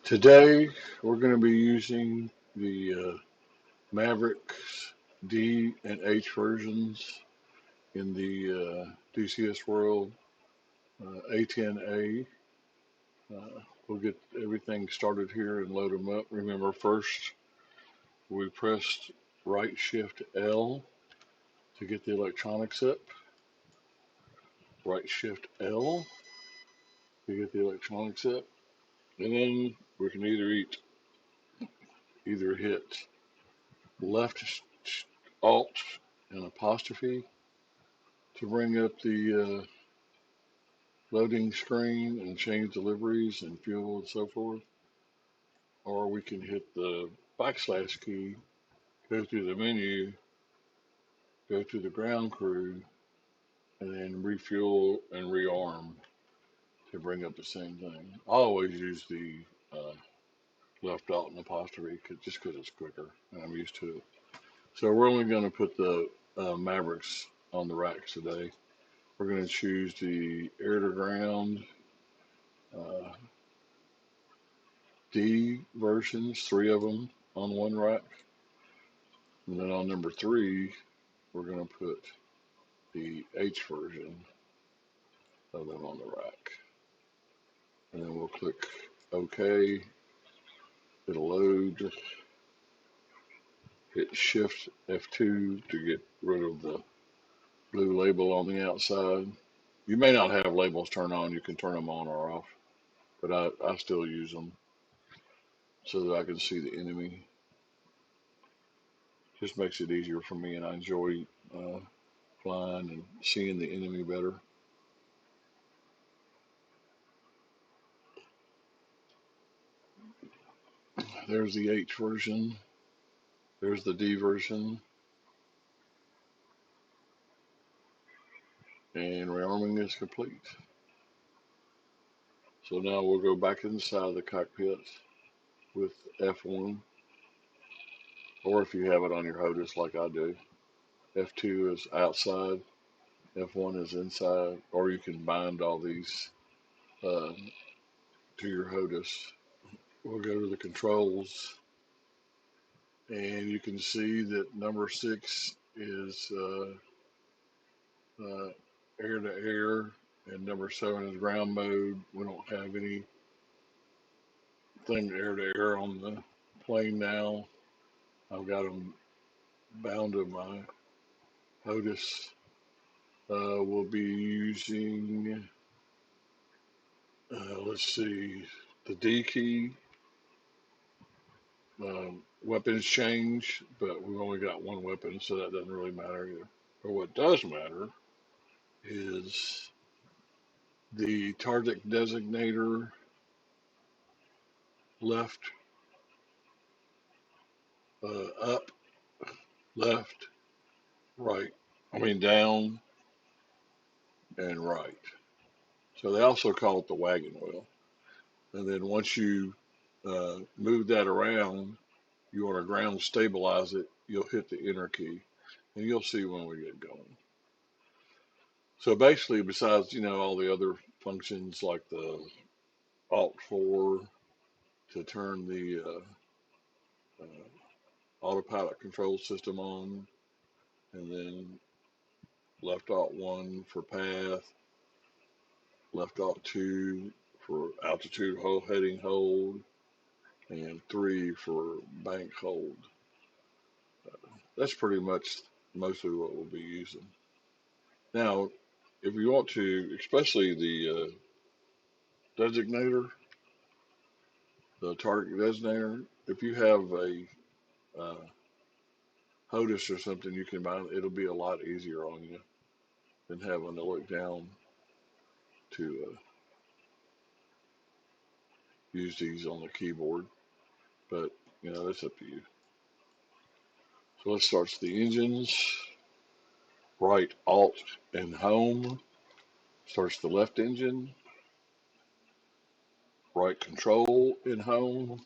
Today we're going to be using the Mavericks D and H versions in the DCS World A-10A. We'll get everything started here and load them up. Remember, first we pressed right shift L to get the electronics up. Right shift L to get the electronics up. And then we can either hit left Alt and apostrophe to bring up the loading screen and change deliveries and fuel and so forth. Or we can hit the backslash key, go through the menu, go to the ground crew, and then refuel and rearm to bring up the same thing. I always use the left alt and apostrophe just because it's quicker and I'm used to it. So we're only going to put the Mavericks on the racks today. We're going to choose the air to ground uh, D versions, 3 of them on one rack. And then on number 3, we're going to put the H version of them on the rack. And then we'll click OK. It'll load. Hit Shift F2 to get rid of the blue label on the outside. You may not have labels turned on. You can turn them on or off. But I still use them so that I can see the enemy. Just makes it easier for me, and I enjoy flying and seeing the enemy better. There's the H version. There's the D version. And rearming is complete. So now we'll go back inside the cockpit with F1. Or if you have it on your HOTAS like I do, F2 is outside, F1 is inside, or you can bind all these to your HOTAS. We'll go to the controls, and you can see that number 6 is air to air, and number 7 is ground mode. We don't have anything air to air on the plane now. I've got them bound to my HOTAS. We'll be using, let's see, the D key. Weapons change, but we've only got one weapon, so that doesn't really matter either. But what does matter is the target designator left, up, left, right. Down and right. So they also call it the wagon wheel. And then once you move that around, you want to ground stabilize it, you'll hit the enter key, and you'll see when we get going. So basically, besides, all the other functions like the Alt 4 to turn the autopilot control system on, and then left Alt 1 for path, left Alt 2 for altitude hold, heading hold, and 3 for bank hold. That's pretty much mostly what we'll be using. Now, if you want to, especially the designator, the target designator, if you have a HOTAS or something you can bind, it'll be a lot easier on you than having to look down to use these on the keyboard. But, that's up to you. So let's start the engines. Right Alt and Home starts the left engine. Right Control in Home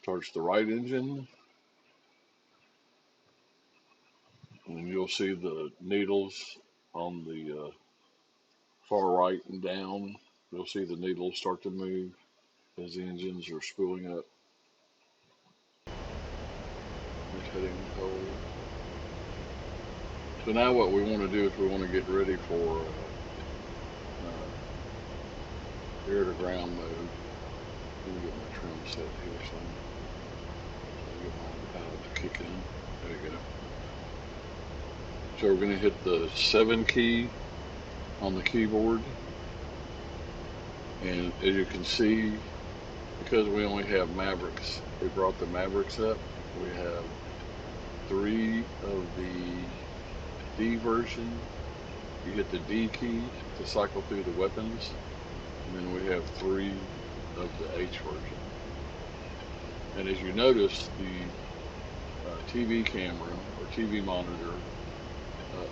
starts the right engine. And you'll see the needles on the far right and down. You'll see the needles start to move as the engines are spooling up. Just heading home. So now what we want to do is we want to get ready for air to ground mode. Let me get my trim set here so I get my pilot to kick in. There you go. So we're going to hit the 7 key on the keyboard. And as you can see, because we only have Mavericks, we brought the Mavericks up. We have 3 of the D version. You hit the D key to cycle through the weapons. And then we have 3 of the H version. And as you notice, the TV camera or TV monitor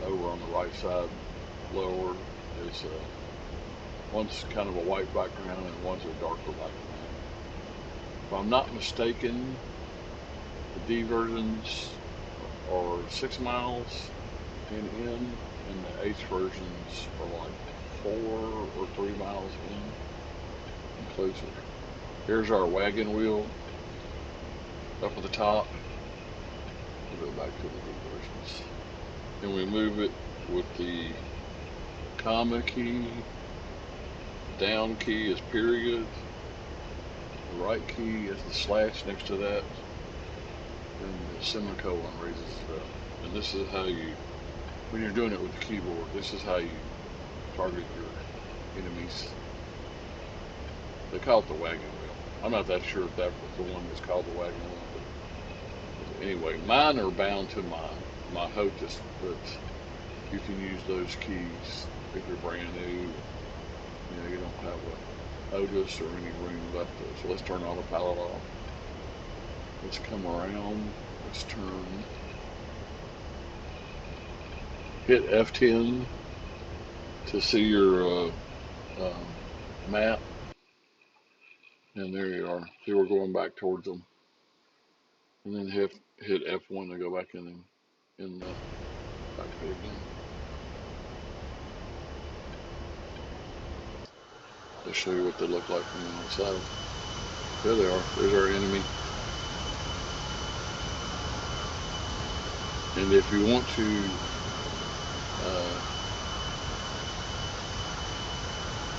over on the right side lower is one's kind of a white background and one's a darker background. If I'm not mistaken, the D versions are 6 miles in, and the H versions are like 4 or 3 miles in and closer. Here's our wagon wheel up at the top. We'll go back to the D versions. And we move it with the comma key. Down key is period. The right key is the slash next to that. And the semicolon raises it up. And this is how you, when you're doing it with the keyboard, this is how you target your enemies. They call it the wagon wheel. I'm not that sure if that was the one that's called the wagon wheel. But anyway, mine are bound to my HOTUS, but you can use those keys if you're brand new. You know, you don't have a HOTUS or any room left there. So let's turn all the palette off. Let's come around. Let's turn. Hit F10 to see your map. And there you are. See, we're going back towards them. And then hit F1 to go back in the cockpit again. I'll show you what they look like from the outside. There they are. There's our enemy. And if you want to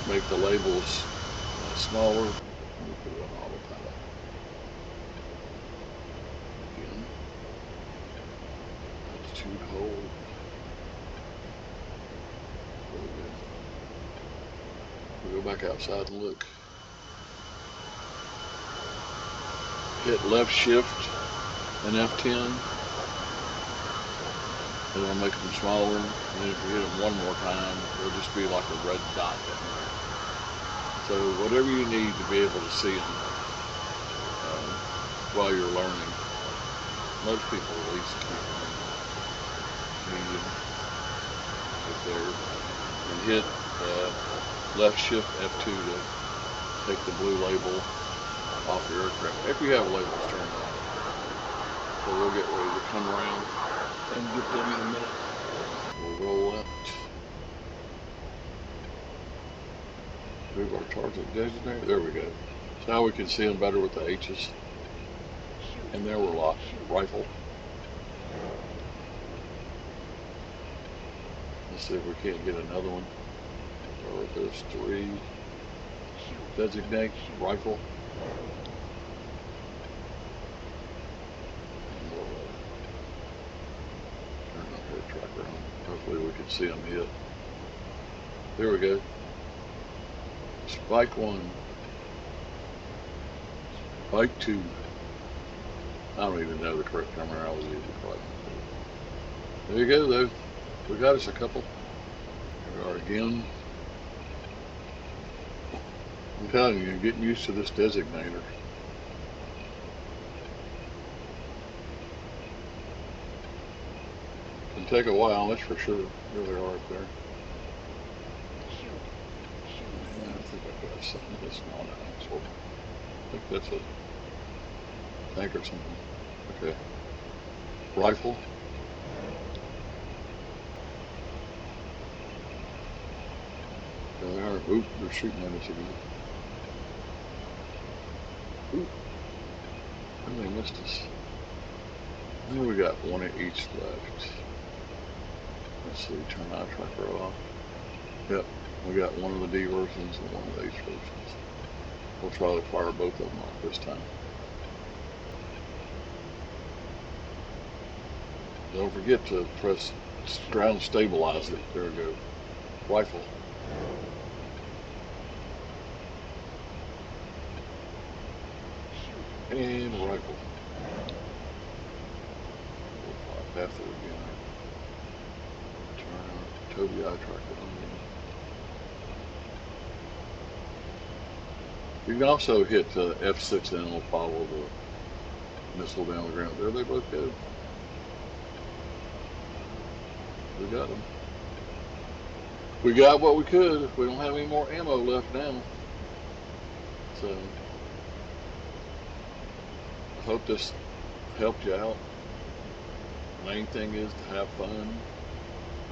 make the labels smaller, let me put it on autopilot. Again, altitude hold. There we go. We'll go back outside and look. Hit left shift and F10. And it'll make them smaller. And then if you hit them one more time, it'll just be like a red dot down there. So whatever you need to be able to see them while you're learning. Most people at least keep them medium right there. And hit left shift F2 to take the blue label off your aircraft. If you have labels turned on. So we'll get ready to come around and get them in a minute. We'll roll out. Move our target designator. There we go. So now we can see them better with the H's. And there we're locked. Rifle. Let's see if we can't get another one. Or if there's 3. Designate. Rifle. And we'll turn our head tracker on. Hopefully we can see them hit. There we go. Spike 1. Spike 2. I don't even know the correct terminology of the quite. There you go though. We got us a couple. Here we are again. I'm telling you, you're getting used to this designator. Can take a while, that's for sure. There they are up there. Yeah, I think I've got something that's not an axle. I think that's a tank or something. Okay. Rifle. There they are. Oop, they're shooting at us again. Ooh, they missed us. I think we got one of each left. Let's see, turn eye tracker off. Yep, we got one of the D versions and one of the H versions. We'll try to fire both of them off this time. Don't forget to press ground stabilize it. There we go. Rifle. And rifle. We'll fly past it again. Turn our Toby eye tracker on. You can also hit F6 and it'll follow the missile down the ground. There they both go. We got them. We got what we could. We don't have any more ammo left now. So I hope this helped you out. Main thing is to have fun.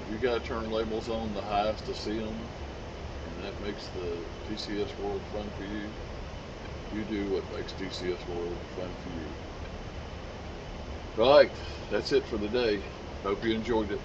If you gotta turn labels on the highest to see them, and that makes the DCS World fun for you, you do what makes DCS World fun for you. Right, that's it for the day. Hope you enjoyed it.